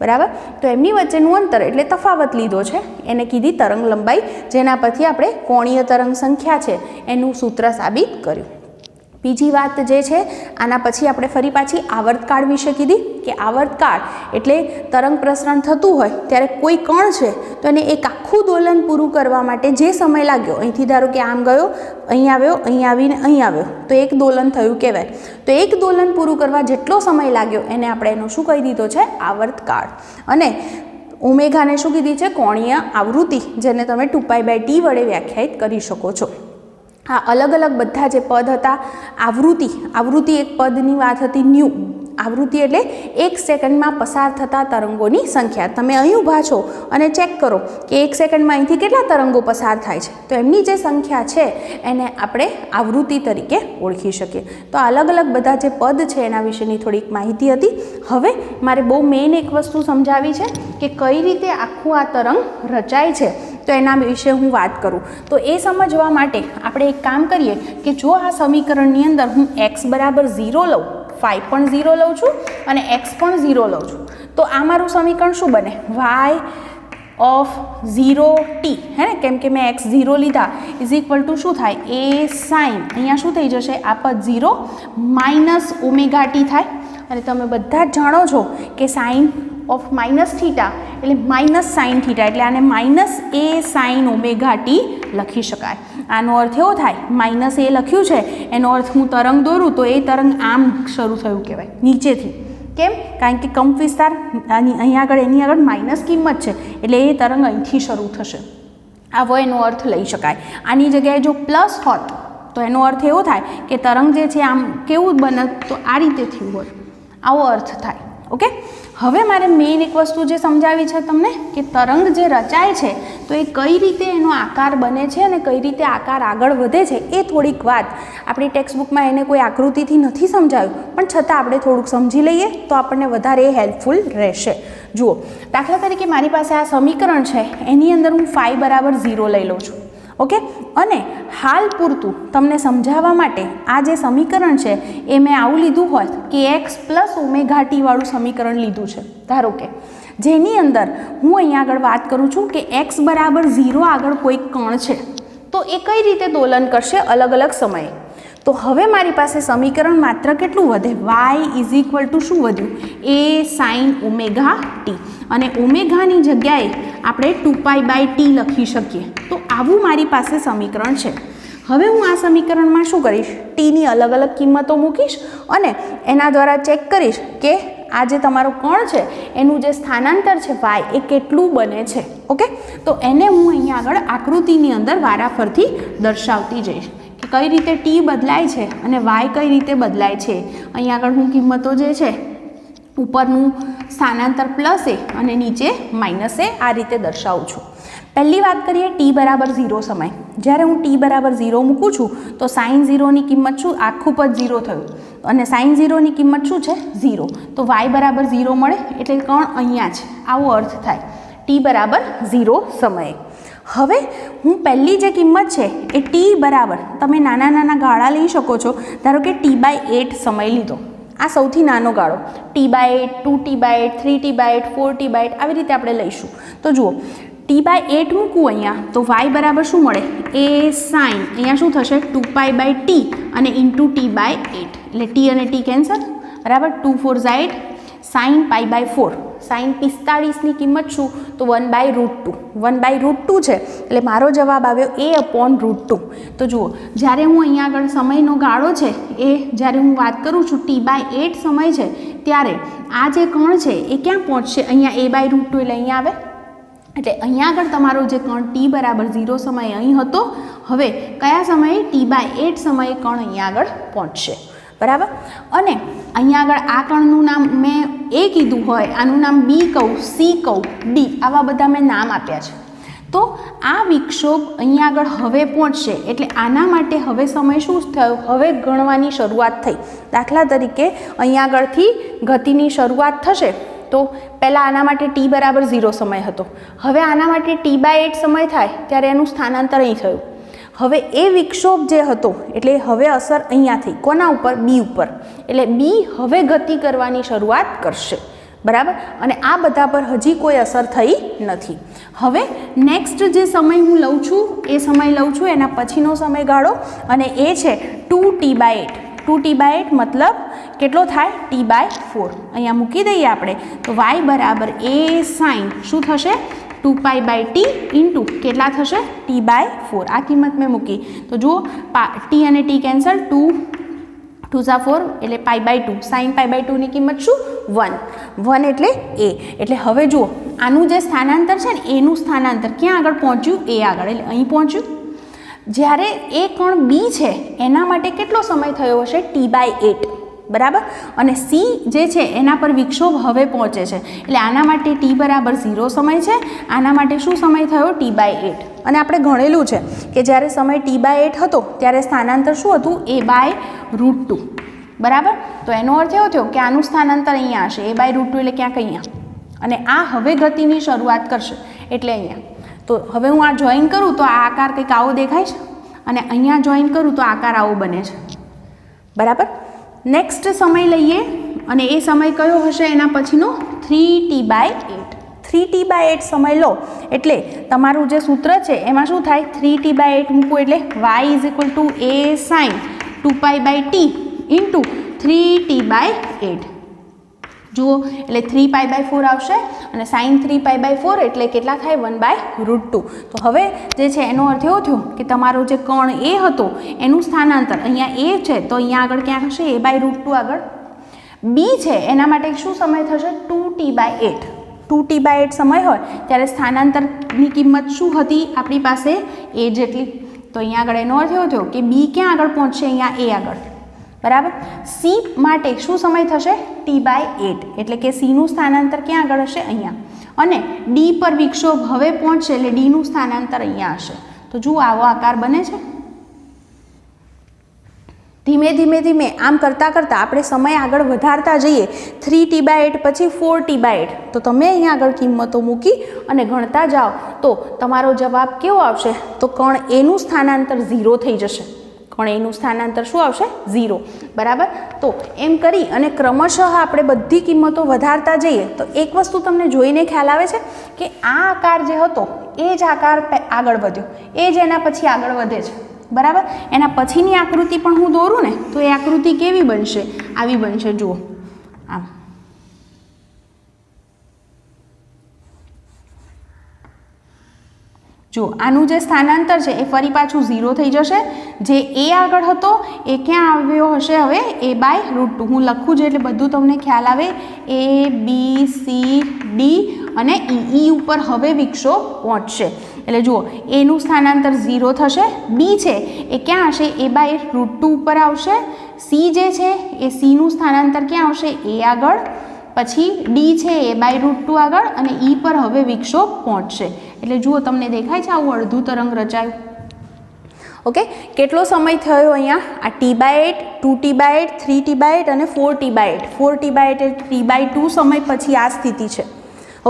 બરાબર. તો એમની વચ્ચેનું અંતર એટલે તફાવત લીધો છે, એને કીધી તરંગ લંબાઈ, જેના પરથી આપણે કોણીય તરંગ સંખ્યા છે એનું સૂત્ર સાબિત કર્યું. બીજી વાત જે છે, આના પછી આપણે ફરી પાછી આવર્તકાળ વિશે કીધી કે આવર્તકાળ એટલે તરંગ પ્રસરણ થતું હોય ત્યારે કોઈ કણ છે તો એને એક આખું દોલન પૂરું કરવા માટે જે સમય લાગ્યો, અહીંથી ધારો કે આમ ગયો, અહીં આવ્યો, અહીં આવીને અહીં આવ્યો, તો એક દોલન થયું કહેવાય. તો એક દોલન પૂરું કરવા જેટલો સમય લાગ્યો એને આપણે એનો શું કહી દીધો છે? આવર્તકાળ. અને ઓમેગાને શું કીધી છે? કોણીય આવૃત્તિ, જેને તમે 2π/t વડે વ્યાખ્યાયિત કરી શકો છો. આ અલગ અલગ બધા જે પદ હતા, આવૃત્તિ એક પદની વાત હતી, ન્યૂ આવૃત્તિ એટલે 1 સેકન્ડમાં પસાર થતા તરંગોની સંખ્યા. તમે અહીં ઊભા છો અને ચેક કરો કે 1 સેકન્ડમાં અહીંથી કેટલા તરંગો પસાર થાય છે, તો એમની જે સંખ્યા છે એને આપણે આવૃત્તિ તરીકે ઓળખી શકીએ. તો અલગ અલગ બધા જે પદ છે એના વિશેની થોડીક માહિતી હતી. હવે મારે બહુ મેઇન એક વસ્તુ સમજાવી છે કે કઈ રીતે આખું આ તરંગ રચાય છે, તો એના વિશે હું વાત કરું. તો એ સમજવા માટે આપણે એક કામ કરીએ કે જો આ સમીકરણની અંદર હું x = 0 લઉં, phi પણ 0 લઉં છું અને x પણ 0 લઉં છું, તો આ મારું સમીકરણ શું બને? y of 0t, હે ને? કેમ કે મેં x 0 લીધા = શું થાય? a sin, અહીંયા શું થઈ જશે? આ પદ 0 - ωt થાય. અને તમે બધા જ જાણો છો કે sin of -θ એટલે -sin θ, એટલે આને -a sin ωt લખી શકાય. આનો અર્થ એવો થાય, -a લખ્યું છે એનો અર્થ હું તરંગ દોરું તો એ તરંગ આમ શરૂ થયું કહેવાય, નીચેથી. કેમ? કારણ કે કંપ વિસ્તાર અહીંયા આગળ, એની આગળ માઇનસ કિંમત છે, એટલે એ તરંગ અહીંથી શરૂ થશે. આવો એનો અર્થ લઈ શકાય. આની જગ્યાએ જો પ્લસ હોત તો એનો અર્થ એવો થાય કે તરંગ જે છે આમ કેવું બને? તો આ રીતે થયું હોય, આવો અર્થ થાય. ઓકે, હવે મારે મેઇન એક વસ્તુ જે સમજાવી છે તમને કે તરંગ જે રચાય છે તો એ કઈ રીતે એનો આકાર બને છે અને કઈ રીતે આકાર આગળ વધે છે, એ થોડીક વાત આપણી ટેક્સ્ટબુકમાં એને કોઈ આકૃતિથી નથી સમજાવ્યું, પણ છતાં આપણે થોડુંક સમજી લઈએ તો આપણને વધારે હેલ્પફુલ રહેશે. જુઓ, દાખલા તરીકે મારી પાસે આ સમીકરણ છે, એની અંદર હું phi = 0 લઈ લઉં છું. ઓકે, અને હાલ પૂરતું તમને સમજાવવા માટે આ જે સમીકરણ છે એ મેં આવું લીધું હોત કે x + ωt વાળું સમીકરણ લીધું છે, ધારો કે, જેની અંદર હું અહીંયા આગળ વાત કરું છું કે x = 0 આગળ કોઈ કણ છે તો એ કઈ રીતે દોલન કરશે અલગ અલગ સમયે. તો હવે મારી પાસે સમીકરણ માત્ર કેટલું વધે? y = શું વધ્યું? a sin ωt, અને ઓમેગાની જગ્યાએ આપણે 2π/t લખી શકીએ. તો આવું મારી પાસે સમીકરણ છે. હવે હું આ સમીકરણમાં શું કરીશ? ટીની અલગ અલગ કિંમતો મૂકીશ અને એના દ્વારા ચેક કરીશ કે આ જે તમારો કણ છે એનું જે સ્થાનાંતર છે y એ કેટલું બને છે. ઓકે, તો એને હું અહીંયા આગળ આકૃતિની અંદર વારાફરતી દર્શાવતી જઈશ કે કઈ રીતે ટી બદલાય છે અને y કઈ રીતે બદલાય છે. અહીંયા આગળ હું કિંમતો જે છે ઉપરનું સ્થાનાંતર +a અને નીચે -a આ રીતે દર્શાવું છું. પહેલી વાત કરીએ t = 0 સમય. જ્યારે હું t = 0 મૂકું છું તો sin 0 ની કિંમત શું? આખું પદ 0 થયું, અને sin 0 ની કિંમત શું છે? 0. તો y = 0 મળે એટલે કણ અહીંયા છે, આવો અર્થ થાય t = 0 સમયે. હવે હું પહેલી જે કિંમત છે એ ટી બરાબર તમે નાના નાના ગાળા લઈ શકો છો. ધારો કે T/8 સમય લીધો, આ સૌથી નાનો ગાળો T/8, 2T/8, 3T/8, 4T/8 આવી રીતે આપણે લઈશું. તો જુઓ T/8 મૂકવું અહીંયા તો y બરાબર શું મળે, એ સાઇન અહીંયા શું થશે 2π/t અને ઇન્ટુ T/8 એટલે t અને t કેન્સલ બરાબર. 2 4 8 સાઇન π/4 સાઇન 45ની કિંમત શું તો 1/√2 1/√2 છે એટલે મારો જવાબ આવ્યો a/√2. તો જુઓ જ્યારે હું અહીંયા આગળ સમયનો ગાળો છે એ જ્યારે હું વાત કરું છું T/8 સમય છે ત્યારે આ જે કણ છે એ ક્યાં પહોંચશે, અહીંયા a/√2 એટલે અહીંયા આવે એટલે અહીંયા આગળ તમારો જે કણ t બરાબર 0 સમયે અહીં હતો, હવે કયા સમયે T/8 સમયે કણ અહીંયા આગળ પહોંચશે બરાબર. અને અહીંયા આગળ આ કણનું નામ મેં એ કીધું હોય, આનું નામ બી કહું, સી કહું, ડી આવા બધા મેં નામ આપ્યા છે. તો આ વિક્ષોભ અહીંયા આગળ હવે પહોંચશે એટલે આના માટે હવે સમય શું થયો, હવે ગણવાની શરૂઆત થઈ. દાખલા તરીકે અહીંયા આગળથી ગતિની શરૂઆત થશે તો પહેલાં આના માટે t બરાબર 0 સમય હતો, હવે આના માટે T/8 સમય થાય ત્યારે એનું સ્થાનાંતર અહીં થયું. હવે એ વિક્ષોભ જે હતો એટલે હવે અસર અહીંયા થઈ કોના ઉપર, બી ઉપર, એટલે બી હવે ગતિ કરવાની શરૂઆત કરશે બરાબર. અને આ બધા પર હજી કોઈ અસર થઈ નથી. હવે નેક્સ્ટ જે સમય હું લઉં છું એ સમય લઉં છું એના પછીનો સમયગાળો અને એ છે 2T/8. 2T/8 મતલબ કેટલો થાય T/4. અહીંયા મૂકી દઈએ આપણે તો y બરાબર એ સાઇન શું થશે 2π/t ઇન્ટુ કેટલા થશે T/4. આ કિંમત મેં મૂકી તો જુઓ t અને t કેન્સલ, 2 2 4 એટલે π/2 સાઇન π/2ની કિંમત શું 1 એટલે a. એટલે હવે જુઓ આનું જે સ્થાનાંતર છે ને એનું સ્થાનાંતર ક્યાં આગળ પહોંચ્યું, એ આગળ એટલે અહીં પહોંચ્યું. જ્યારે એ કણ બી છે એના માટે કેટલો સમય થયો હશે T/8 બરાબર. અને સી જે છે એના પર વિક્ષોભ હવે પહોંચે છે એટલે આના માટે t બરાબર 0 સમય છે, આના માટે શું સમય થયો T/8. અને આપણે ગણેલું છે કે જ્યારે સમય T/8 હતો ત્યારે સ્થાનાંતર શું હતું a/√2 બરાબર. તો એનો અર્થ એવો થયો કે આનું સ્થાનાંતર અહીંયા હશે a/√2 એટલે ક્યાંક અહીંયા, અને આ હવે ગતિની શરૂઆત કરશે એટલે અહીંયા. તો હવે હું આ જોઈન કરું તો આ આકાર કંઈક આવો દેખાય છે અને અહીંયા જોઈન કરું તો આકાર આવો બને છે બરાબર. નેક્સ્ટ સમય લઈએ અને એ સમય કયો હશે એના પછીનો 3T/8. 3T/8 સમય લો એટલે તમારું જે સૂત્ર છે એમાં શું થાય 3T/8 મૂકવું એટલે y a sin 2π/t into 3T/8 જુઓ એટલે 3π/4 આવશે અને sin 3π/4 એટલે કેટલા થાય 1/√2. તો હવે જે છે એનો અર્થ એવો થયો કે તમારો જે કણ એ હતો એનું સ્થાનાંતર અહીંયા એ છે તો અહીંયા આગળ ક્યાં થશે a/√2 આગળ. બી છે એના માટે શું સમય થશે 2T/8. 2T/8 સમય હોય ત્યારે સ્થાનાંતરની કિંમત શું હતી આપણી પાસે એ જેટલી. તો અહીંયા આગળ એનો અર્થ એવો થયો કે બી ક્યાં આગળ પહોંચશે અહીંયા એ આગળ બરાબર. સી માટે શું સમય થશે T/8 એટલે કે સીનું સ્થાનાંતર ક્યાં આગળ હશે અહીંયા, અને ડી પર વિક્ષોભ હવે પહોંચશે એટલે ડીનું સ્થાનાંતર અહીંયા હશે. તો જુઓ આવો આકાર બને છે. ધીમે ધીમે ધીમે આમ કરતાં કરતાં આપણે સમય આગળ વધારતા જઈએ 3T/8 પછી 4T/8 તો તમે અહીંયા આગળ કિંમતો મૂકી અને ગણતા જાઓ તો તમારો જવાબ કેવો આવશે તો કણ એનું સ્થાનાંતર 0 થઈ જશે. કણ એનું સ્થાનાંતર શું આવશે 0 બરાબર. તો એમ કરી અને ક્રમશઃ આપણે બધી કિંમતો વધારતા જઈએ તો એક વસ્તુ તમને જોઈને ખ્યાલ આવે છે કે આ આકાર જે હતો એ જ આકાર આગળ વધ્યો, એ જ એના પછી આગળ વધે છે બરાબર. એના પછીની આકૃતિ પણ હું દોરું ને તો એ આકૃતિ કેવી બનશે, આવી બનશે. જુઓ આમ જો આનું જે સ્થાનાંતર છે એ ફરી પાછું 0 થઈ જશે. જે એ આગળ હતો એ ક્યાં આવ્યો હશે હવે a/√2. હું લખું છું એટલે બધું તમને ખ્યાલ આવે. A B C D અને E ઉપર હવે વિક્ષોભ પહોંચશે એટલે જુઓ એનું સ્થાનાંતર 0 થશે. બી છે એ ક્યાં હશે a/√2 ઉપર આવશે. સી જે છે એ સીનું સ્થાનાંતર ક્યાં આવશે એ આગળ, પછી ડી છે a/√2 આગળ અને ઈ પર હવે વિક્ષોભ પહોંચશે. એટલે જુઓ તમને દેખાય છે આવું અડધું તરંગ રચાયું. ઓકે, કેટલો સમય થયો અહીંયા આ T/8, 2T/8, 3T/8 અને 4T/8. 4T/8 એટલે T/2 સમય પછી આ સ્થિતિ છે.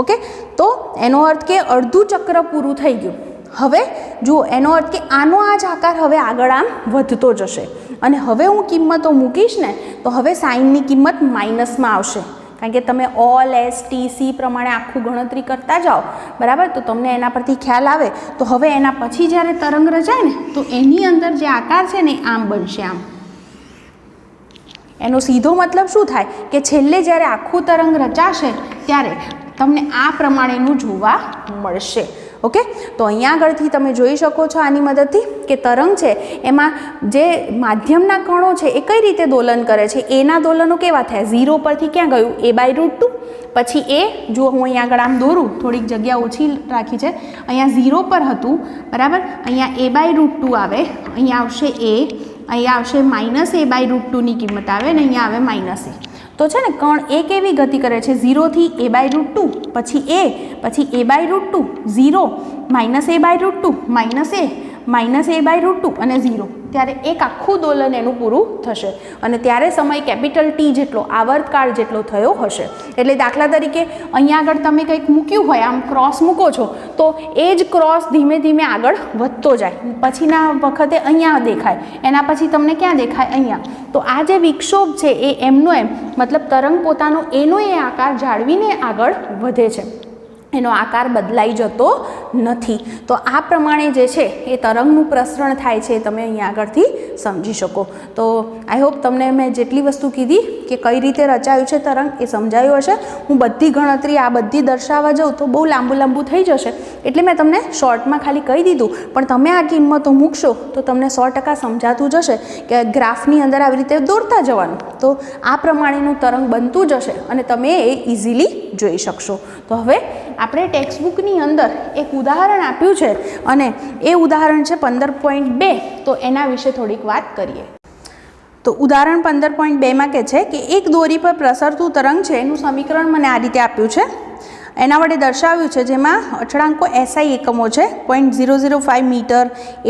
ઓકે, તો એનો અર્થ કે અડધું ચક્ર પૂરું થઈ ગયું. હવે જુઓ એનો અર્થ કે આનો આ જ આકાર હવે આગળ આમ વધતો જશે અને હવે હું કિંમતો મૂકીશ ને તો હવે સાઇનની કિંમત માઇનસમાં આવશે, કારણ કે તમે ઓલ એસ ટી સી પ્રમાણે આખું ગણતરી કરતા જાઓ, બરાબર, તો તમને એના પરથી ખ્યાલ આવે. તો હવે એના પછી જ્યારે તરંગ રચાય ને તો એની અંદર જે આકાર છે ને આમ બનશે, આમ. એનો સીધો મતલબ શું થાય કે છેલ્લે જ્યારે આખું તરંગ રચાશે ત્યારે તમને આ પ્રમાણેનું જોવા મળશે. ઓકે, તો અહીંયા આગળથી તમે જોઈ શકો છો આની મદદથી કે તરંગ છે એમાં જે માધ્યમના કણો છે એ કઈ રીતે દોલન કરે છે. એના દોલનો કેવા થયા, 0 પરથી ક્યાં ગયું, a/√2, પછી એ જો હું અહીંયા આગળ આમ દોરું, થોડીક જગ્યા ઓછી રાખી છે, અહીંયા 0 પર હતું, બરાબર, અહીંયા a/√2 આવે, અહીંયા આવશે a, અહીંયા આવશે -a/√2 ની કિંમત આવે અને અહીંયા આવે -a. તો છે ને કણ એ કેવી ગતિ કરે છે, 0 થી a/√2, પછી a, પછી a/√2, 0, -a/√2, -a, -a/√2 અને 0. ત્યારે એક આખું દોલન એનું પૂરું થશે અને ત્યારે સમય કેપિટલ T જેટલો, આવર્તકાળ જેટલો થયો હશે. એટલે દાખલા તરીકે અહીંયા આગળ તમે કંઈક મૂક્યું હોય, આમ ક્રોસ મૂકો છો તો એ જ ક્રોસ ધીમે ધીમે આગળ વધતો જાય, પછીના વખતે અહીંયા દેખાય, એના પછી તમને ક્યાં દેખાય, અહીંયા. તો આ જે વિક્ષોભ છે એ એમનો એમ, મતલબ તરંગ પોતાનો એનો એ આકાર જાળવીને આગળ વધે છે, એનો આકાર બદલાઈ જતો નથી. તો આ પ્રમાણે જે છે એ તરંગનું પ્રસરણ થાય છે, તમે અહીંયા આગળથી સમજી શકો. તો આઈ હોપ તમને મેં જેટલી વસ્તુ કીધી કે કઈ રીતે રચાયું છે તરંગ એ સમજાયું હશે. હું બધી ગણતરી આ બધી દર્શાવવા જાઉં તો બહુ લાંબુ થઈ જશે, એટલે મેં તમને શોર્ટમાં ખાલી કહી દીધું, પણ તમે આ કિંમતો મૂકશો તો તમને 100% સમજાતું જશે કે ગ્રાફની અંદર આવી રીતે દોરતા જવાનું, તો આ પ્રમાણેનું તરંગ બનતું જશે અને તમે એ ઇઝીલી જોઈ શકશો. તો હવે આપણે ટેક્સ્ટબુકની અંદર એક ઉદાહરણ આપ્યું છે અને એ ઉદાહરણ છે 15.2. તો એના વિશે થોડીક વાત કરીએ. તો ઉદાહરણ 15.2માં કહે છે કે એક દોરી પર પ્રસરતું તરંગ છે એનું સમીકરણ મને આ રીતે આપ્યું છે, એના વડે દર્શાવ્યું છે, જેમાં અચળાંકો SI એકમો છે, 0.005 મીટર,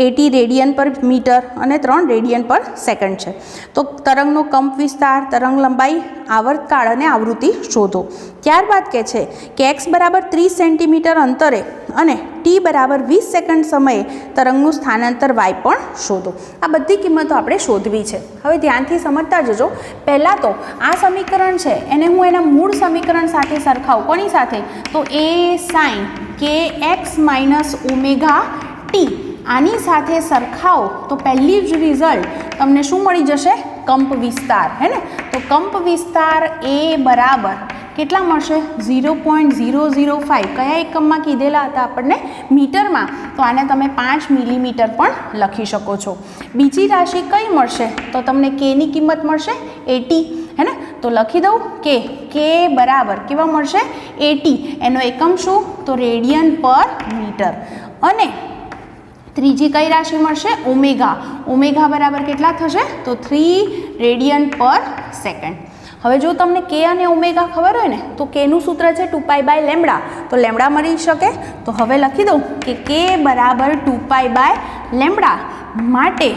80 રેડિયન પર મીટર અને 3 રેડિયન પર સેકન્ડ છે. તો તરંગનો કંપ વિસ્તાર, તરંગ લંબાઈ, આવર્તકાળ અને આવૃત્તિ શોધો. ત્યારબાદ કહે છે કે x બરાબર 30 સેન્ટીમીટર અંતરે અને t બરાબર 20 સેકન્ડ સમયે તરંગનું સ્થાનાંતર y પણ શોધો. આ બધી કિંમતો આપણે શોધવી છે. હવે ધ્યાનથી સમજતા જજો. પહેલાં તો આ સમીકરણ છે એને હું એના મૂળ સમીકરણ સાથે સરખાવું. કોની સાથે? તો a sin kx - omega t આની સાથે સરખાવો તો પહેલી જ રિઝલ્ટ તમને શું મળી જશે? કંપ વિસ્તાર, હે ને? તો કંપ વિસ્તાર a બરાબર કેટલા મળશે? 0.005. કયા એકમમાં કીધેલા હતા આપણને? મીટરમાં. તો આને તમે 5 મિલીમીટર પણ લખી શકો છો. બીજી રાશિ કઈ મળશે? તો તમને k ની કિંમત મળશે 80, હે ને? તો લખી દઉં k બરાબર કેવા મળશે? 80. એનો એકમ શું? તો રેડિયન પર મીટર. અને ત્રીજી કઈ રાશિ મળશે? ઓમેગા. ઓમેગા બરાબર કેટલા થશે? તો 3 રેડિયન પર સેકન્ડ. હવે જો તમને k અને ઓમેગા ખબર હોય ને તો k નું સૂત્ર છે 2π/λ. તો લેમ્ડા મળી શકે. તો હવે લખી દઉં કે k બરાબર 2π/λ માટે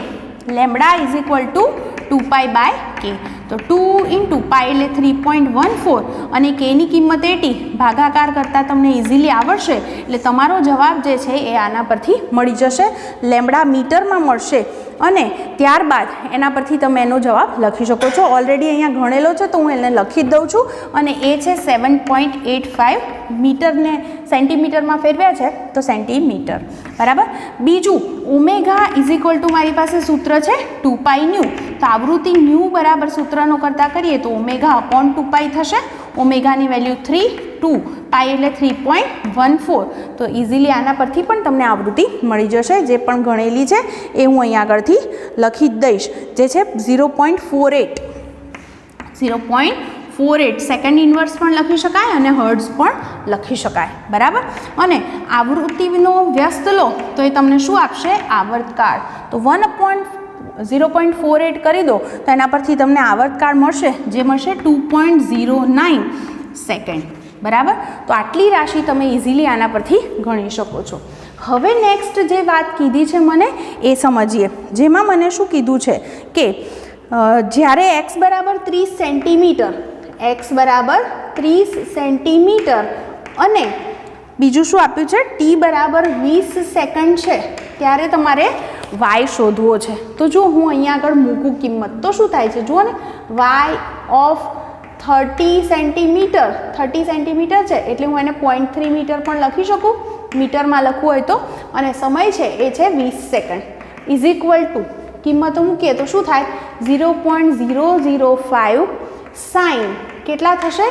lambda is equal two 2π/k. તો 2 × π એટલે 3.14 અને k ની કિંમત 80, ભાગાકાર કરતાં તમને ઇઝીલી આવડશે એટલે તમારો જવાબ જે છે એ આના પરથી મળી જશે. લેમ્ડા મીટરમાં મળશે અને ત્યારબાદ એના પરથી તમે એનો જવાબ લખી શકો છો. ઓલરેડી અહીંયા ગણેલો છે તો હું એને લખી જ દઉં છું. અને એ છે 7.85. મીટરને સેન્ટીમીટરમાં ફેરવ્યા છે તો સેન્ટીમીટર, બરાબર. બીજું ઓમેગા ઇઝ ઇક્વલ ટુ મારી પાસે સૂત્ર છે 2π ન્યૂ. તો આવૃત્તિ ન્યૂ બરાબર સૂત્રનો કરતાં કરીએ તો ઓમેગા અપોન 2π થશે. ઓમેગાની વેલ્યુ 3, 2, પાઈ એટલે 3.14. તો ઇઝીલી આના પરથી પણ તમને આવૃત્તિ મળી જશે. જે પણ ગણેલી છે એ હું અહીંયા આગળથી લખી જ દઈશ, જે છે 0.48. 0.48 સેકન્ડ ઇન્વર્સ પણ લખી શકાય અને હર્ટ્ઝ પણ લખી શકાય, બરાબર. અને આવૃત્તિનો વ્યસ્ત લો તો એ તમને શું આપશે? આવર્તકાળ. તો 1/0.48 કરી દો તો એના પરથી તમને આવર્તકાળ મળશે, જે મળશે 2.09 સેકન્ડ, બરાબર. તો આટલી રાશિ તમે ઇઝીલી આના પરથી ગણી શકો છો. હવે નેક્સ્ટ જે વાત કીધી છે મને એ સમજીએ, જેમાં મને શું કીધું છે કે જ્યારે x બરાબર 30 સેન્ટીમીટર, x બરાબર 30 સેન્ટીમીટર અને બીજું શું આપ્યું છે, t બરાબર 20 સેકન્ડ છે ત્યારે તમારે y શોધવો છે. તો જો હું અહીંયા આગળ મૂકું કિંમત તો શું થાય છે, જુઓ ને, y ઓફ 30 સેન્ટીમીટર, 30 સેન્ટીમીટર છે એટલે હું એને 0.3 મીટર પણ લખી શકું, મીટરમાં લખવું હોય તો, અને સમય છે એ છે 20 સેકન્ડ ઇઝ ઇક્વલ ટુ કિંમતો મૂકીએ તો શું થાય, 0.005 સાઇન કેટલા થશે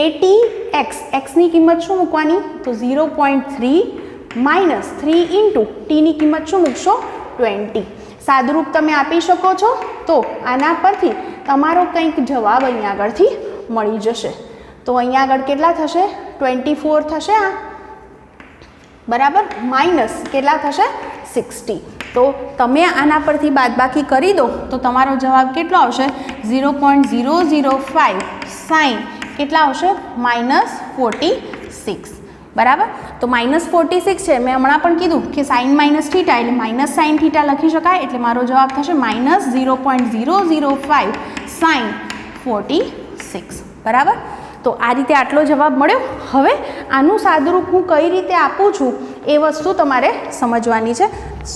80x, xની કિંમત શું મૂકવાની, તો 0.3 માઇનસ 3 ઇન્ટુ ટીની કિંમત શું મૂકશો, 20. સાદુરૂપ તમે આપી શકો છો. તો આના પરથી તમારો કંઈક જવાબ અહીંયા આગળથી મળી જશે. તો અહીંયા આગળ કેટલા થશે, 24 થશે આ, બરાબર, માઇનસ કેટલા થશે, 60. તો તમે આના પરથી બાદબાકી કરી દો તો તમારો જવાબ કેટલો આવશે, 0.005 સાઇન કેટલા આવશે, -46. બરાબર. તો -46 છે, મેં હમણાં પણ કીધું કે સાઇન માઇનસ થીટા એટલે માઇનસ સાઇન થીટા લખી શકાય, એટલે મારો જવાબ થશે -0.005 સાઇન 46. બરાબર. તો આ રીતે આટલો જવાબ મળ્યો. હવે આનું સાદુરૂપ હું કઈ રીતે આપું છું એ વસ્તુ તમારે સમજવાની છે.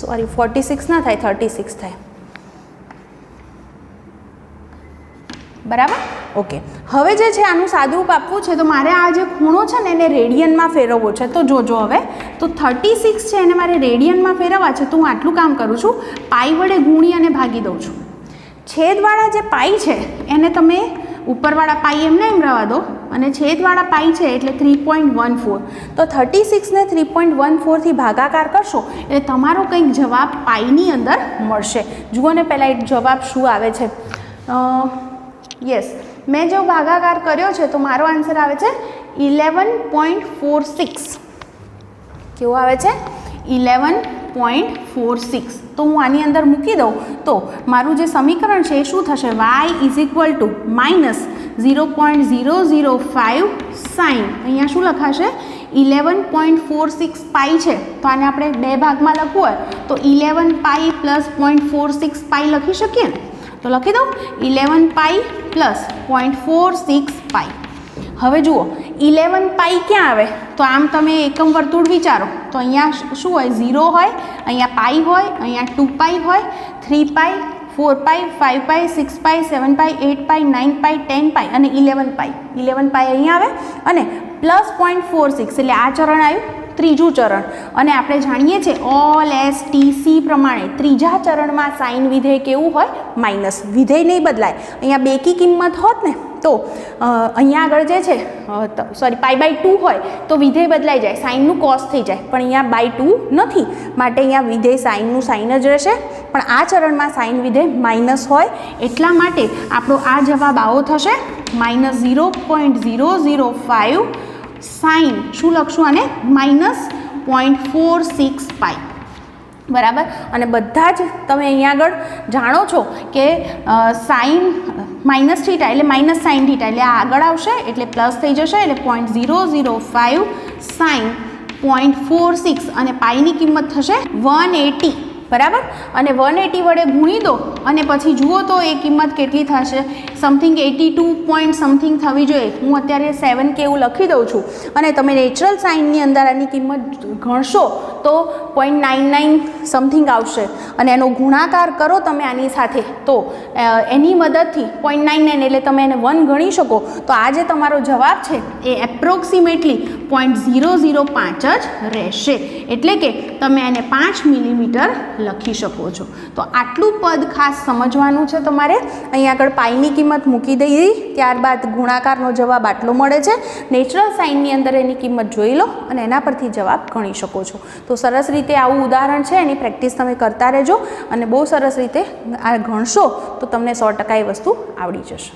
સોરી, 46 ના થાય, 36 થાય. બરાબર. ઓકે, હવે જે છે આનું સાદુરૂપ આપવું છે તો મારે આ જે ખૂણો છે ને એને રેડિયનમાં ફેરવવો છે. તો જોજો હવે, તો 36 છે એને મારે રેડિયનમાં ફેરવવા છે. તો હું આટલું કામ કરું છું, પાઈ વડે ગુણી અને ભાગી દઉં છું. છેદવાળા જે પાઈ છે એને તમે ઉપરવાળા પાઈ એમને એમ રહેવા દો, અને છેદવાળા પાઈ છે એટલે 3.14. તો 36 ને 3.14 થી ભાગાકાર કરશો એટલે તમારો કંઈક જવાબ પાઈની અંદર મળશે. જુઓ ને પહેલાં એક જવાબ શું આવે છે. યસ, મેં જો ભાગાકાર કર્યો છે તો મારો આન્સર આવે છે 11.46. કેવો આવે છે, 11.46. તો હું આની અંદર મૂકી દઉં તો મારું જે સમીકરણ છે એ શું થશે, y is equal to -0.005 sine, અહીંયા શું લખાશે 11.46 પાઈ છે. તો આને આપણે બે ભાગમાં લખવું હોય તો 11 પાઈ પ્લસ 0.46 પાઈ લખી શકીએ ને. તો લખી દઉં 11 પાઈ પ્લસ 0.46 પાઈ. હવે જુઓ 11 પાઈ ક્યાં આવે, તો આમ તમે એકમ વર્તુળ વિચારો તો અહીંયા શું હોય, 0 હોય, અહીંયા પાઈ હોય, અહીંયા 2 પાઈ હોય, 3 પાઈ, 4 પાઈ, 5 પાઈ, 6 પાઈ, 7 પાઈ, 8 પાઈ, 9 પાઈ, 10 પાઈ અને 11 પાઈ. 11 પાઈ અહીંયા આવે અને પ્લસ 0.46 એટલે આ ચરણ આવ્યું, ત્રીજું ચરણ. અને આપણે જાણીએ છીએ ઓલ STC પ્રમાણે ત્રીજા ચરણમાં સાઇન વિધેય કેવું હોય, માઇનસ. વિધેય નહીં બદલાય. અહીંયા બેકી કિંમત હોત ને તો અહીંયા આગળ જે છે સોરી π/2 હોય તો વિધેય બદલાઈ જાય, સાઇનનું કોસ થઈ જાય, પણ અહીંયા /2 નથી, માટે અહીંયા વિધેય સાઇનનું સાઇન જ રહેશે. પણ આ ચરણમાં સાઇન વિધેય માઇનસ હોય એટલા માટે આપણો આ જવાબ આવો થશે -0.005 સાઇન, શું લખશું આને, -0.46 પાઈ. બરાબર. અને બધા જ તમે અહીંયા આગળ જાણો છો કે સાઇન માઇનસ થીટા એટલે માઇનસ સાઇન થીટા એટલે આ આગળ આવશે એટલે પ્લસ થઈ જશે એટલે 0.005 સાઇન 0.46 અને પાઈની કિંમત થશે 180. બરાબર. અને 180 વડે ગુણી દો અને પછી જુઓ તો એ કિંમત કેટલી થશે, સમથિંગ 82 પોઈન્ટ સમથિંગ થવી જોઈએ. હું અત્યારે 7 કે એવું લખી દઉં છું અને તમે નેચરલ સાઇનની અંદર આની કિંમત ગણશો તો 0.99 સમથિંગ આવશે અને એનો ગુણાકાર કરો તમે આની સાથે તો એની મદદથી 0.99 એટલે તમે એને 1 ગણી શકો તો આ જે તમારો જવાબ છે એ એપ્રોક્સિમેટલી 0.005 જ રહેશે. એટલે કે તમે એને 5 મિલીમીટર લખી શકો છો. તો આટલું પદ ખાસ સમજવાનું છે તમારે. અહીં આગળ પાઈની કિંમત મૂકી દઈ, ત્યારબાદ ગુણાકારનો જવાબ આટલો મળે છે. નેચરલ સાઇનની અંદર એની કિંમત જોઈ લો અને એના પરથી જવાબ ગણી શકો છો. તો સરસ રીતે આવું ઉદાહરણ છે, એની પ્રેક્ટિસ તમે કરતા રહેજો અને બહુ સરસ રીતે આ ગણશો તો તમને 100% એ વસ્તુ આવડી જશે.